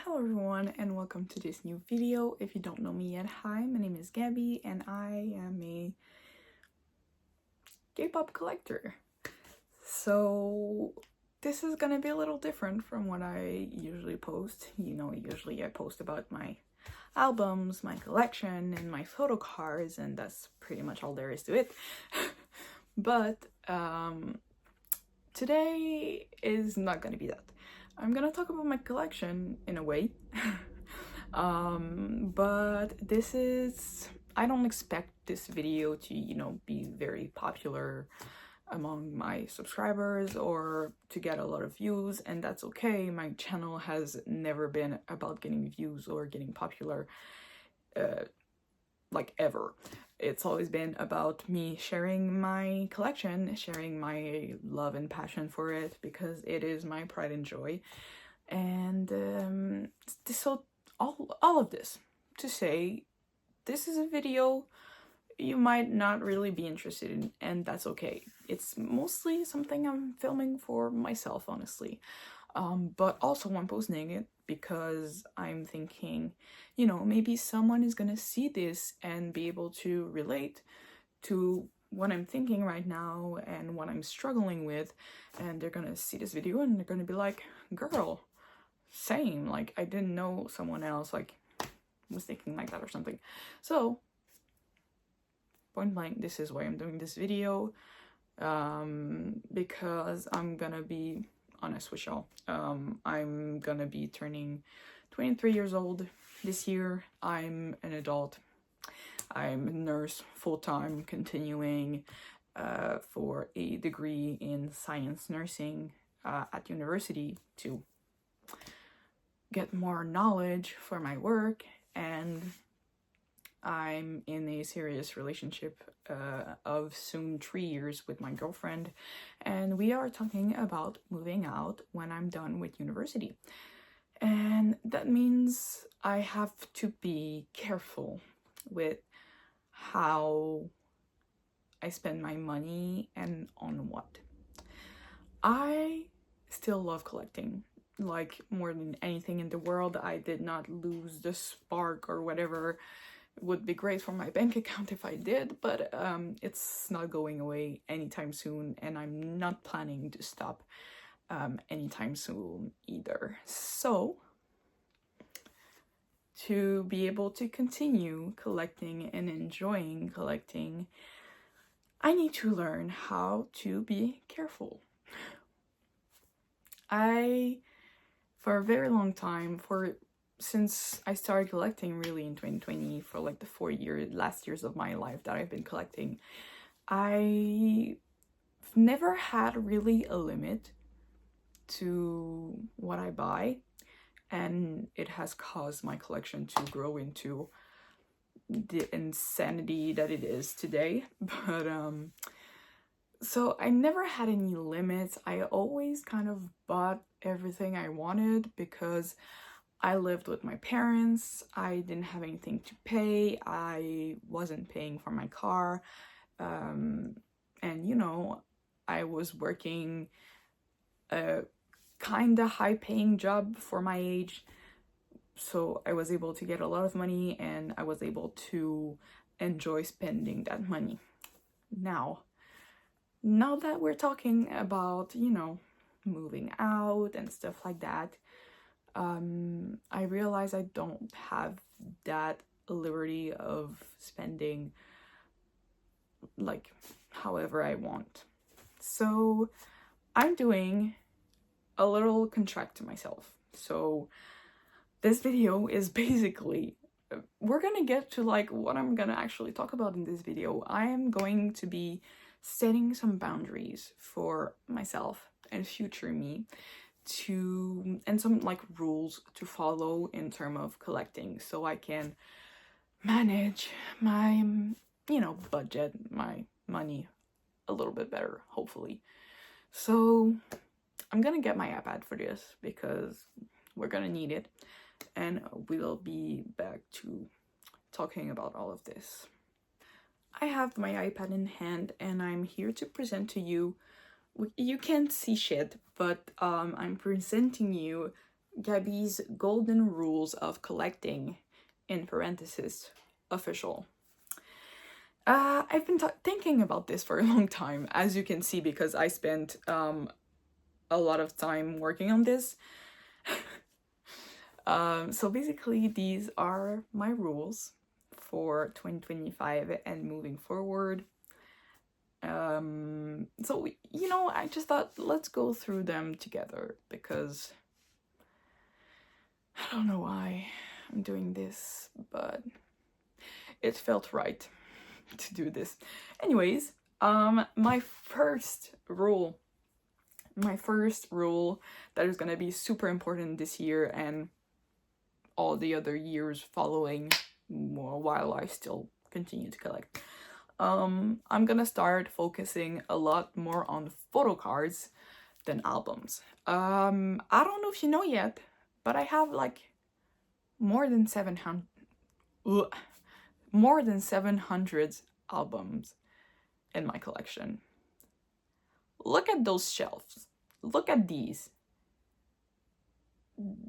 Hello everyone and welcome to this new video. If you don't know me yet, hi, my name is Gabby and I am a K-pop collector. So this is gonna be a little different from what I usually post. Usually I post about my albums, my collection, and my photo cards, and that's pretty much all there is to it. But today is not gonna be that. I'm gonna talk about my collection in a way. But I don't expect this video to, be very popular among my subscribers or to get a lot of views, and that's okay. My channel has never been about getting views or getting popular, like ever. It's always been about me sharing my collection, sharing my love and passion for it, because it is my pride and joy. And so all of this to say, this is a video you might not really be interested in, and that's okay. It's mostly something I'm filming for myself, honestly. But also I'm posting it because I'm thinking, maybe someone is gonna see this and be able to relate to what I'm thinking right now and what I'm struggling with, and they're gonna see this video and they're gonna be like, girl, same, like I didn't know someone else like was thinking like that or something. So point blank, this is why I'm doing this video, because I'm gonna be honest with y'all. I'm gonna be turning 23 years old this year. I'm an adult. I'm a nurse full-time, continuing for a degree in science nursing at university to get more knowledge for my work, and I'm in a serious relationship of soon 3 years with my girlfriend, and we are talking about moving out when I'm done with university. And that means I have to be careful with how I spend my money and on what. I still love collecting, like more than anything in the world. I did not lose the spark or whatever. It would be great for my bank account if I did, but it's not going away anytime soon, and I'm not planning to stop anytime soon either. So to be able to continue collecting and enjoying collecting, I need to learn how to be careful. For a very long time, since I started collecting really in 2020, for like the last years of my life that I've been collecting, I've never had really a limit to what I buy, and it has caused my collection to grow into the insanity that it is today. But so I never had any limits. I always kind of bought everything I wanted because I lived with my parents. I didn't have anything to pay. I wasn't paying for my car. And I was working a kind of high paying job for my age. So I was able to get a lot of money, and I was able to enjoy spending that money. Now that we're talking about, moving out and stuff like that, I realize I don't have that liberty of spending like however I want. So I'm doing a little contract to myself. So this video is basically, we're gonna get to like what I'm gonna actually talk about in this video. I am going to be setting some boundaries for myself and future me, and some like rules to follow in terms of collecting, so I can manage my budget, my money a little bit better, hopefully. So I'm gonna get my iPad for this because we're gonna need it, and we'll be back to talking about all of this. I have my iPad in hand and I'm here to present to you. You can't see shit, but I'm presenting you Gabby's golden rules of collecting, in parentheses, official. I've been thinking about this for a long time, as you can see, because I spent a lot of time working on this. So basically, these are my rules for 2025 and moving forward. So, you know, I just thought, let's go through them together, because I don't know why I'm doing this, but it felt right to do this. Anyways, my first rule that is gonna be super important this year and all the other years following, while I still continue to collect. I'm gonna start focusing a lot more on photo cards than albums. I don't know if you know yet, but I have like more than 700 albums in my collection. Look at those shelves. Look at these.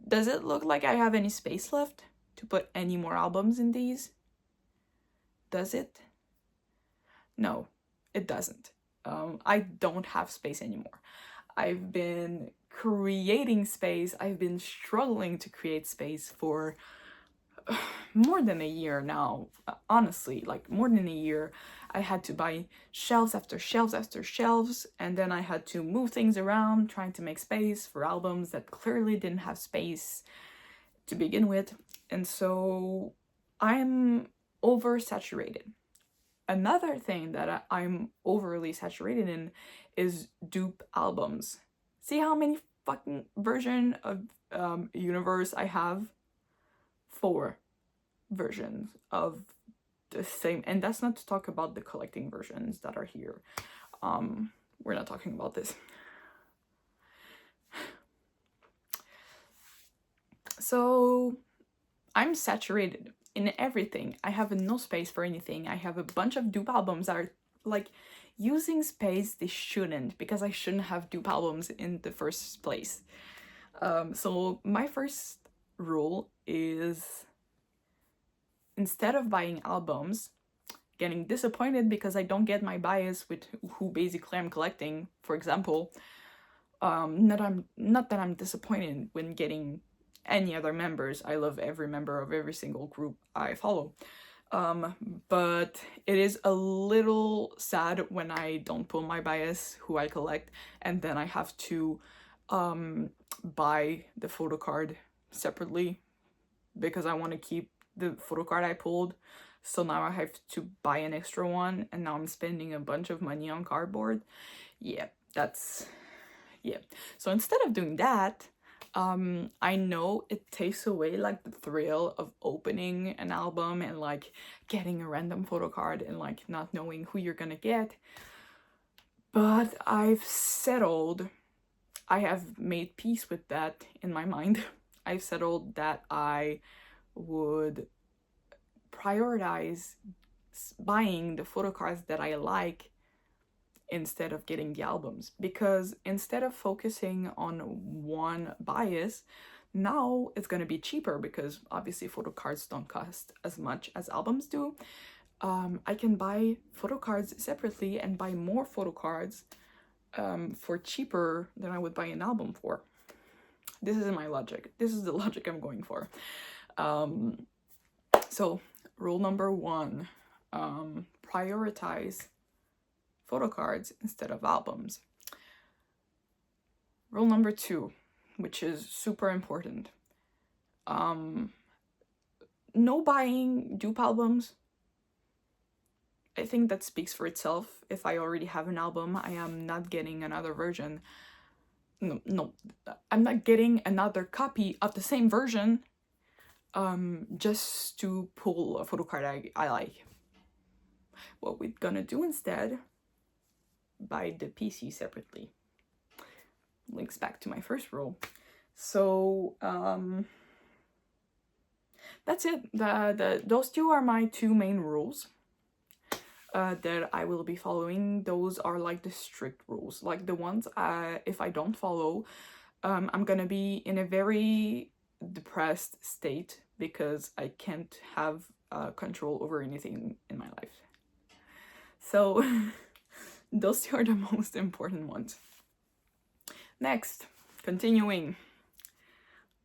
Does it look like I have any space left to put any more albums in these? Does it? No, it doesn't. I don't have space anymore. I've been creating space. I've been struggling to create space for more than a year now. Honestly, like more than a year. I had to buy shelves after shelves after shelves, and then I had to move things around trying to make space for albums that clearly didn't have space to begin with. And so I'm oversaturated. Another thing that I'm overly saturated in is dupe albums. See how many fucking version of Universe I have? 4 versions of the same, and that's not to talk about the collecting versions that are here. We're not talking about this. So I'm saturated in everything. I have no space for anything. I have a bunch of dupe albums that are like using space they shouldn't, because I shouldn't have dupe albums in the first place. So my first rule is, instead of buying albums, getting disappointed because I don't get my bias with who basically I'm collecting, for example, not that I'm disappointed when getting any other members. I love every member of every single group I follow. But it is a little sad when I don't pull my bias, who I collect, and then I have to buy the photo card separately because I want to keep the photo card I pulled. So now I have to buy an extra one, and now I'm spending a bunch of money on cardboard. Yeah. So instead of doing that, I know it takes away like the thrill of opening an album and like getting a random photo card and like not knowing who you're gonna get. But I have made peace with that in my mind. I've settled that I would prioritize buying the photo cards that I like instead of getting the albums, because instead of focusing on one bias, now it's going to be cheaper, because obviously photo cards don't cost as much as albums do. I can buy photo cards separately and buy more photo cards for cheaper than I would buy an album for. This is my logic. This is the logic I'm going for. So rule number 1, prioritize photo cards instead of albums. Rule number 2, which is super important, no buying dupe albums. I think that speaks for itself. If I already have an album, I am not getting another version. No, I'm not getting another copy of the same version just to pull a photo card I like. What we're gonna do instead, buy the PC separately. Links back to my first rule. So that's it. Those 2 are my 2 main rules that I will be following. Those are like the strict rules, like the ones if I don't follow, I'm gonna be in a very depressed state because I can't have control over anything in my life. So those two are the most important ones. Next, continuing.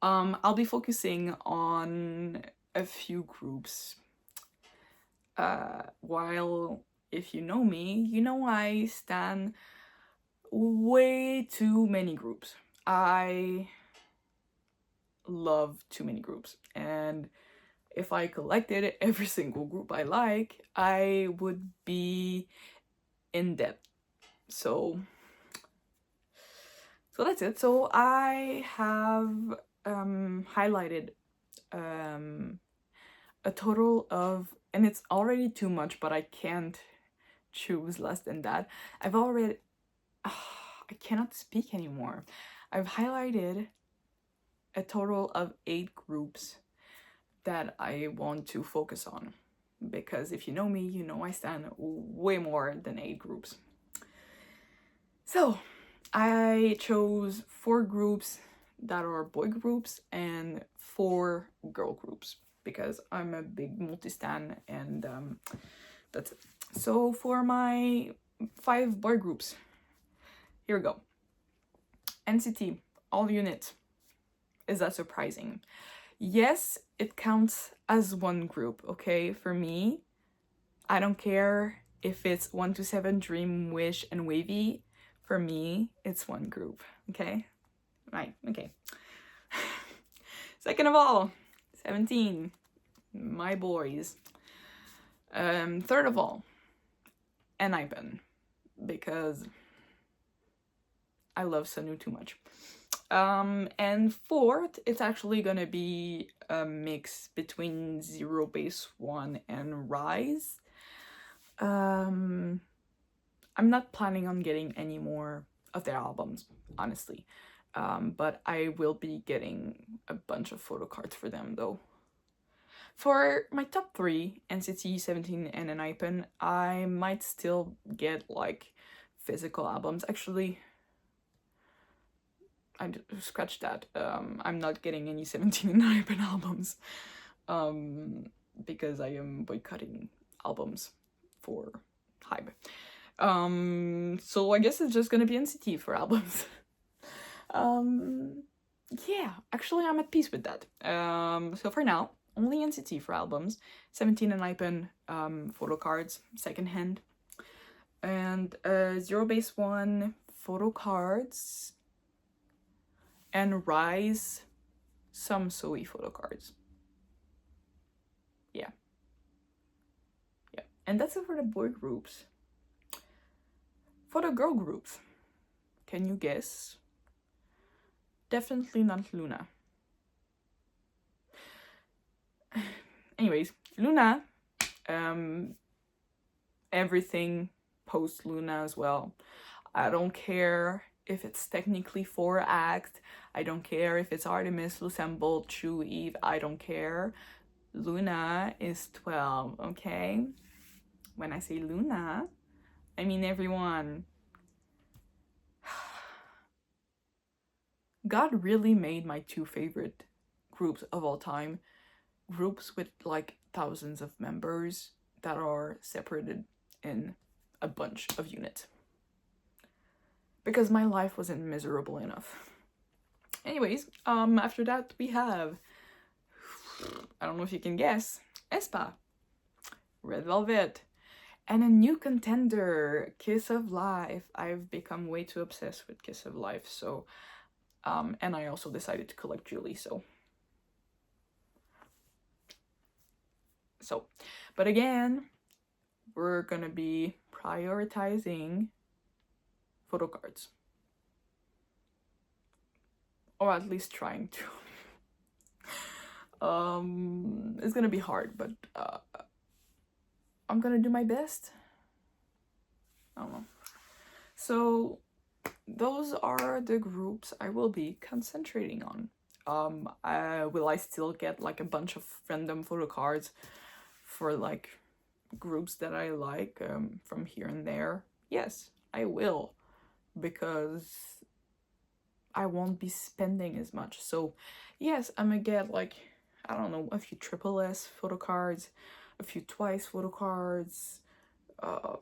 I'll be focusing on a few groups. While if you know me, you know I stan way too many groups. I love too many groups, and if I collected every single group I like, I would be in debt. So that's it. So I have highlighted a total of, and it's already too much, but I can't choose less than that. I've already, I cannot speak anymore. I've highlighted a total of 8 groups that I want to focus on. Because if you know me, you know I stand way more than 8 groups. So I chose 4 groups that are boy groups and 4 girl groups because I'm a big multi-stan, and that's it. So for my 5 boy groups, here we go. NCT, all units. Is that surprising? Yes, it counts as one group, okay? For me, I don't care if it's 1 to 7, Dream, Wish, and Wavy. For me, it's one group, okay? Right, okay. Second of all, 17, my boys. Third of all, Enipen, because I love Sanu too much. And fourth, it's actually gonna be a mix between Zero Base One and Rise. I'm not planning on getting any more of their albums, honestly. But I will be getting a bunch of photo cards for them though. For my top 3, NCT, 17, and Enipen, I might still get like physical albums. Actually, I scratched that. I'm not getting any 17 and Enipen albums because I am boycotting albums for Hybe. So I guess it's just gonna be NCT for albums. Yeah, actually I'm at peace with that. So for now, only NCT for albums, 17 and Enipen photo cards, secondhand, and Zero Base One photo cards, and Rise some Zoe photo cards. Yeah. And that's it for the boy groups. For the girl groups, can you guess? Definitely not Luna. Anyways, Luna, everything post Luna as well. I don't care if it's technically 4 acts. I don't care if it's Artemis, Lucemble, Chu, Eve. I don't care. Luna is 12, okay? When I say Luna, I mean everyone. God really made my 2 favorite groups of all time groups with like thousands of members that are separated in a bunch of units. Because my life wasn't miserable enough. Anyways, after that we have, I don't know if you can guess, aespa, Red Velvet, and a new contender, Kiss of Life. I've become way too obsessed with Kiss of Life, so and I also decided to collect Julie, so but again, we're gonna be prioritizing photo cards, or at least trying to. It's gonna be hard, but I'm gonna do my best. I don't know. So those are the groups I will be concentrating on. Will I still get like a bunch of random photo cards for like groups that I like from here and there? Yes, I will, because I won't be spending as much. So yes, I'm gonna get like, I don't know, a few triple S photo cards, a few twice photo cards, a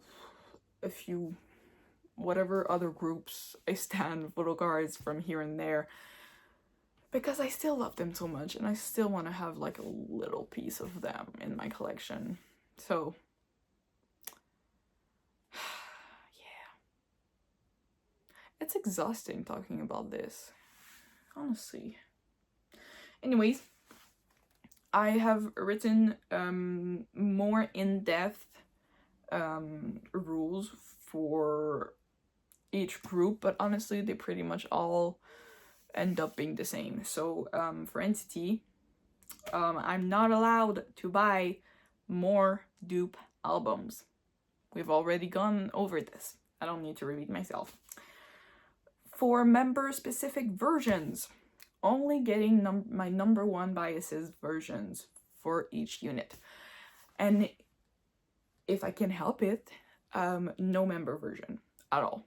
few whatever other groups I stand photo cards from here and there, because I still love them so much and I still want to have like a little piece of them in my collection. So yeah, it's exhausting talking about this, honestly. Anyways, I have written more in-depth rules for each group, but honestly they pretty much all end up being the same. So for entity, I'm not allowed to buy more dupe albums. We've already gone over this. I don't need to repeat myself. For member specific versions, only getting my number one biases versions for each unit. And if I can help it, no member version at all.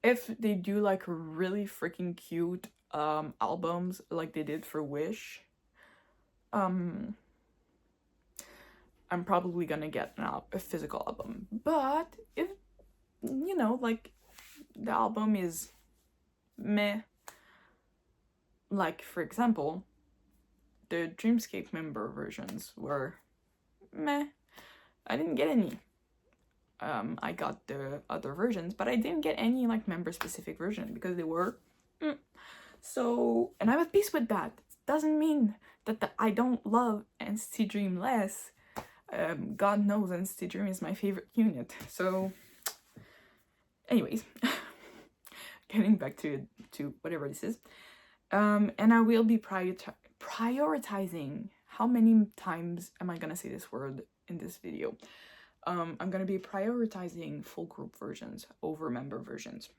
If they do like really freaking cute albums like they did for Wish, I'm probably gonna get a physical album. But if, you know, like the album is meh, like for example, the Dreamscape member versions were meh, I didn't get any. I got the other versions, but I didn't get any like member specific version because they were so, and I'm at peace with that. Doesn't mean that I don't love NCT Dream less. God knows NCT Dream is my favorite unit. So anyways, getting back to whatever this is, and I will be prioritizing. How many times am I gonna say this word in this video? I'm gonna be prioritizing full group versions over member versions.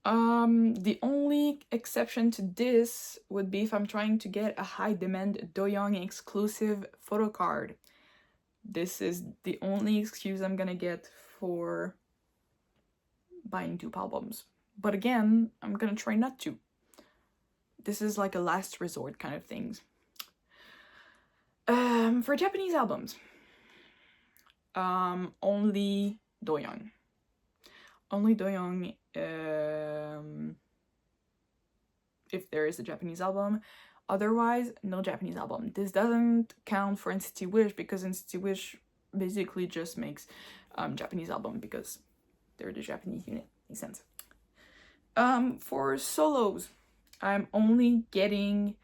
The only exception to this would be if I'm trying to get a high demand Doyoung exclusive photo card. This is the only excuse I'm gonna get for buying dupe albums. But again, I'm gonna try not to. This is like a last resort kind of things. For Japanese albums, only Doyoung. Only Doyoung, if there is a Japanese album. Otherwise, no Japanese album. This doesn't count for NCT Wish because NCT Wish basically just makes Japanese album because they're the Japanese unit. Makes sense. For solos, I'm only getting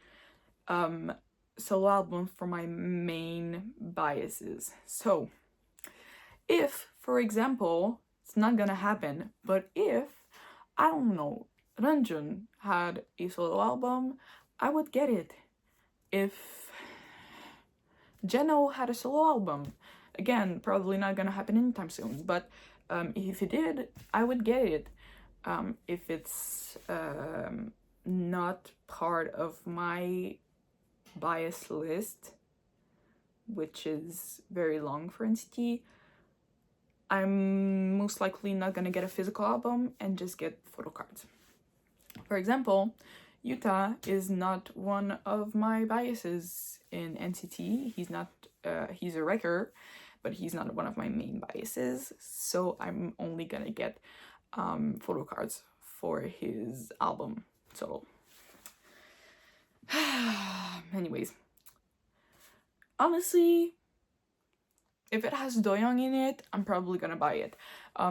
solo albums for my main biases. So if, for example, it's not gonna happen, but if, I don't know, Ranjun had a solo album, I would get it. If Jeno had a solo album, again, probably not gonna happen anytime soon, but if it did, I would get it. If it's not part of my bias list, which is very long for NCT, I'm most likely not gonna get a physical album and just get photo cards. For example, Yuta is not one of my biases in NCT. He's not, he's a wrecker, but he's not one of my main biases. So I'm only gonna get photo cards for his album solo. Anyways, honestly, if it has Doyoung in it, I'm probably gonna buy it.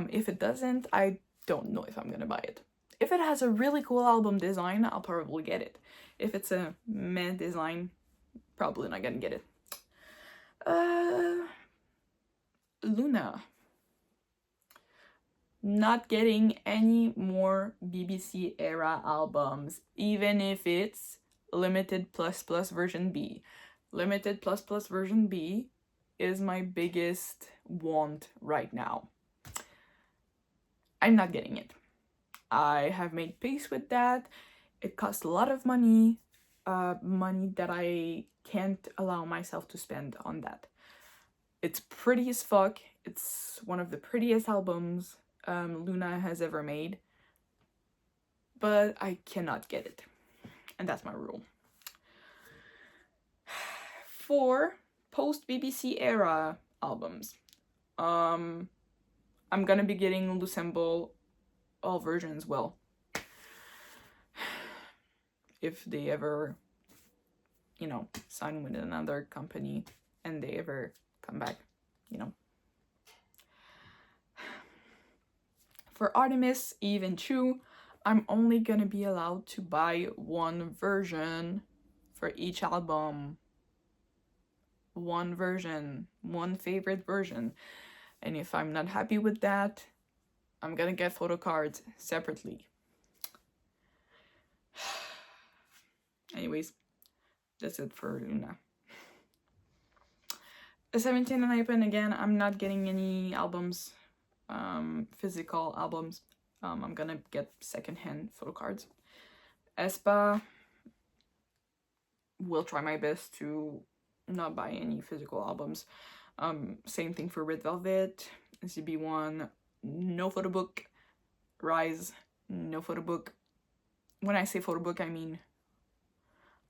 If it doesn't, I don't know if I'm gonna buy it. If it has a really cool album design, I'll probably get it. If it's a meh design, probably not gonna get it. Luna. Not getting any more BBC era albums, even if it's Limited Plus Plus version B. Limited Plus Plus version B is my biggest want right now. I'm not getting it. I have made peace with that. It costs a lot of money, money that I can't allow myself to spend on that. It's pretty as fuck. It's one of the prettiest albums Luna has ever made. but I cannot get it. And that's my rule. For post-BBC era albums, I'm gonna be getting Lucemble all versions, well, if they ever, you know, sign with another company and they ever come back, you know. For Artemis, Eve, and Chu, I'm only gonna be allowed to buy one version for each album. One version, one favorite version. And if I'm not happy with that, I'm gonna get photo cards separately. Anyways, that's it for Luna. The 17 and Ipen, again, I'm not getting any albums, physical albums. I'm gonna get secondhand photo cards. Espa, will try my best to not buy any physical albums. Same thing for Red Velvet, ZB1, no photo book. Rise, no photo book. When I say photo book, I mean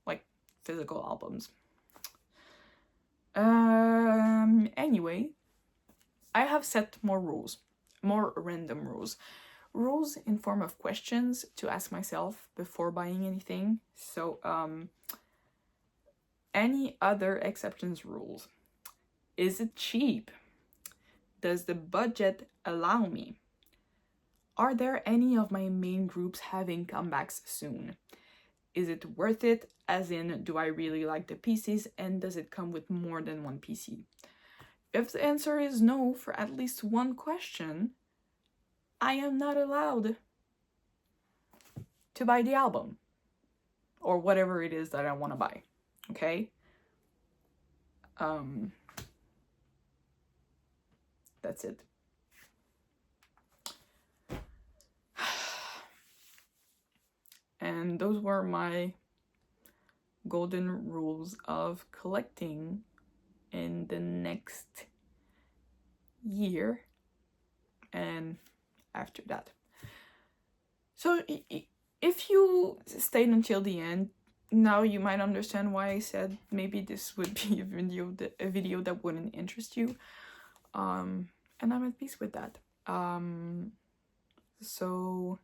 like physical albums. Anyway, I have set more rules, more random rules. Rules in form of questions to ask myself before buying anything. So, any other exceptions rules? Is it cheap? Does the budget allow me? Are there any of my main groups having comebacks soon? Is it worth it? As in, do I really like the pieces, and does it come with more than one PC? If the answer is no for at least one question, I am not allowed to buy the album or whatever it is that I want to buy, okay? That's it. And those were my golden rules of collecting in the next year and after that. So if you stayed until the end, now you might understand why I said maybe this would be a video that wouldn't interest you. And I'm at peace with that. So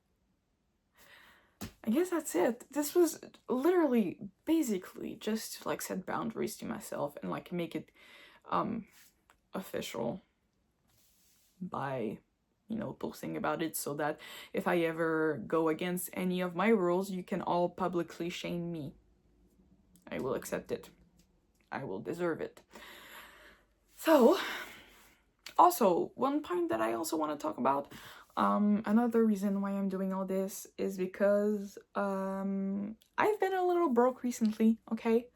I guess that's it. This was literally, basically, just to like set boundaries to myself and like make it official by, you know, posting about it, so that if I ever go against any of my rules, you can all publicly shame me. I will accept it. I will deserve it. So, also, one point that I also want to talk about, another reason why I'm doing all this is because I've been a little broke recently, okay?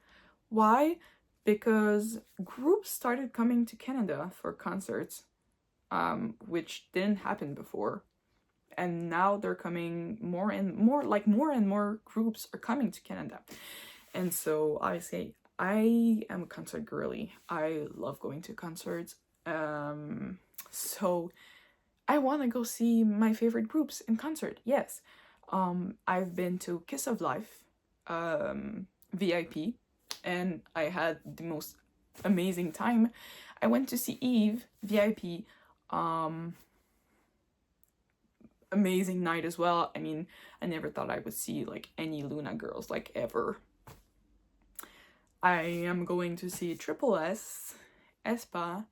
Why? Because groups started coming to Canada for concerts, which didn't happen before. And now they're coming more and more groups are coming to Canada. And so I say, I am a concert girly. I love going to concerts. So I want to go see my favorite groups in concert. Yes. I've been to Kiss of Life, VIP, and I had the most amazing time. I went to see Eve, VIP, amazing night as well. I mean, I never thought I would see like any Luna girls like ever. I am going to see Triple S, Espa,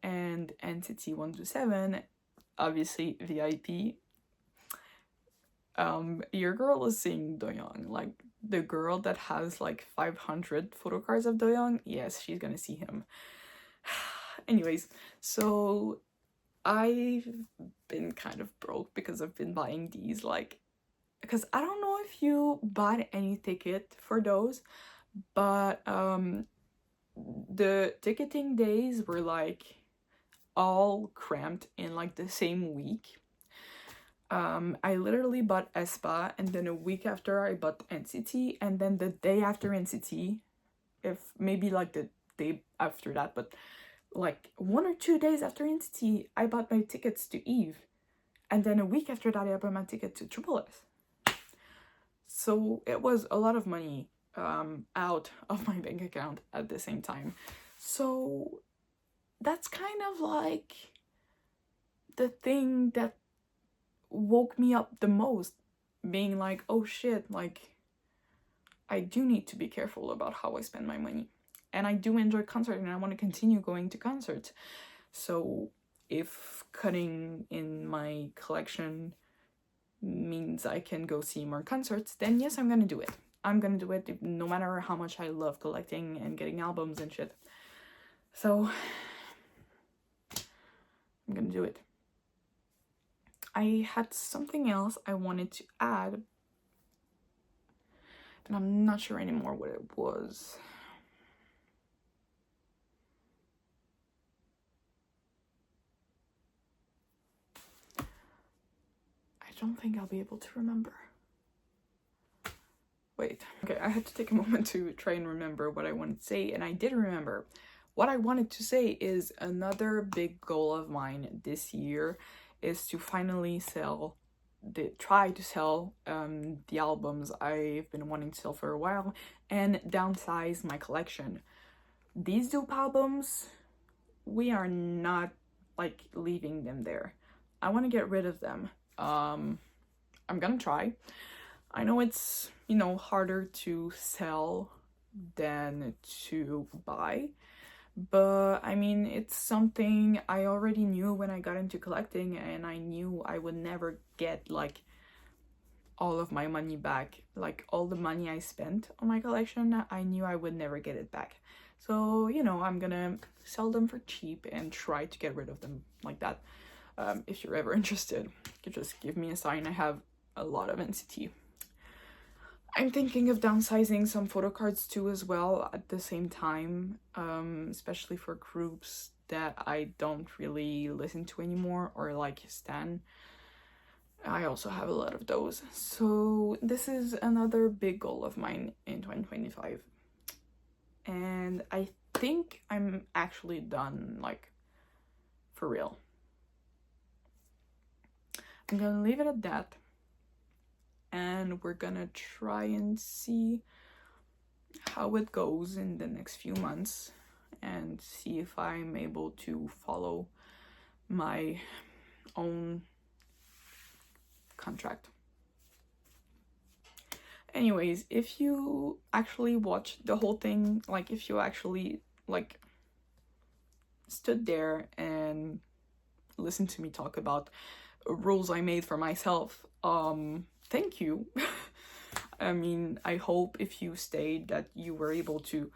and Entity 127, obviously VIP. Your girl is seeing Doyoung, like the girl that has like 500 photo cards of Doyoung. Yes, she's gonna see him. Anyways, so I've been kind of broke because I've been buying these, like, because I don't know if you bought any ticket for those, but the ticketing days were like all cramped in like the same week. I literally bought Espa, and then a week after I bought NCT, and then the day after NCT, if maybe like the day after that, but like 1 or 2 days after NCT, I bought my tickets to Eve, and then a week after that I bought my ticket to Triple S. So it was a lot of money out of my bank account at the same time. So that's kind of like the thing that woke me up the most, being like, oh shit, like I do need to be careful about how I spend my money. And I do enjoy concerts and I want to continue going to concerts. So if cutting in my collection means I can go see more concerts, then yes, I'm gonna do it. I'm gonna do it no matter how much I love collecting and getting albums and shit. So I'm gonna do it. I had something else I wanted to add, and I'm not sure anymore what it was. I don't think I'll be able to remember. Wait, okay, I had to take a moment to try and remember what I wanted to say, and I did remember. What I wanted to say is another big goal of mine this year is to finally try to sell the albums I've been wanting to sell for a while and downsize my collection. These dope albums, we are not like leaving them there. I want to get rid of them. I'm gonna try. I know it's, you know, harder to sell than to buy, but I mean, it's something I already knew when I got into collecting, and I knew I would never get like all of my money back. Like all the money I spent on my collection, I knew I would never get it back. So, you know, I'm gonna sell them for cheap and try to get rid of them like that. If you're ever interested, you could just give me a sign. I have a lot of NCT. I'm thinking of downsizing some photo cards too as well at the same time, especially for groups that I don't really listen to anymore or like stan. I also have a lot of those. So this is another big goal of mine in 2025. And I think I'm actually done, like, for real. I'm gonna leave it at that. And we're gonna try and see how it goes in the next few months and see if I'm able to follow my own contract. Anyways, if you actually watched the whole thing, like if you actually like stood there and listened to me talk about rules I made for myself, thank you. I mean, I hope if you stayed that you were able to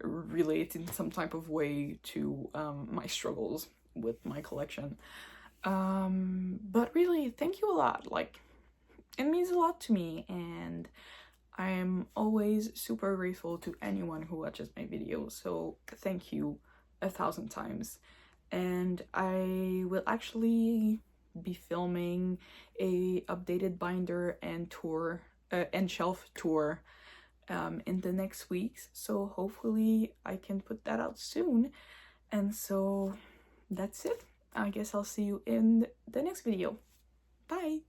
relate in some type of way to my struggles with my collection. But really, thank you a lot. Like, it means a lot to me, and I'm always super grateful to anyone who watches my videos, so thank you 1,000 times. And I will actually be filming a updated binder and tour and shelf tour in the next weeks, so hopefully I can put that out soon. And so that's it. I guess I'll see you in the next video. Bye!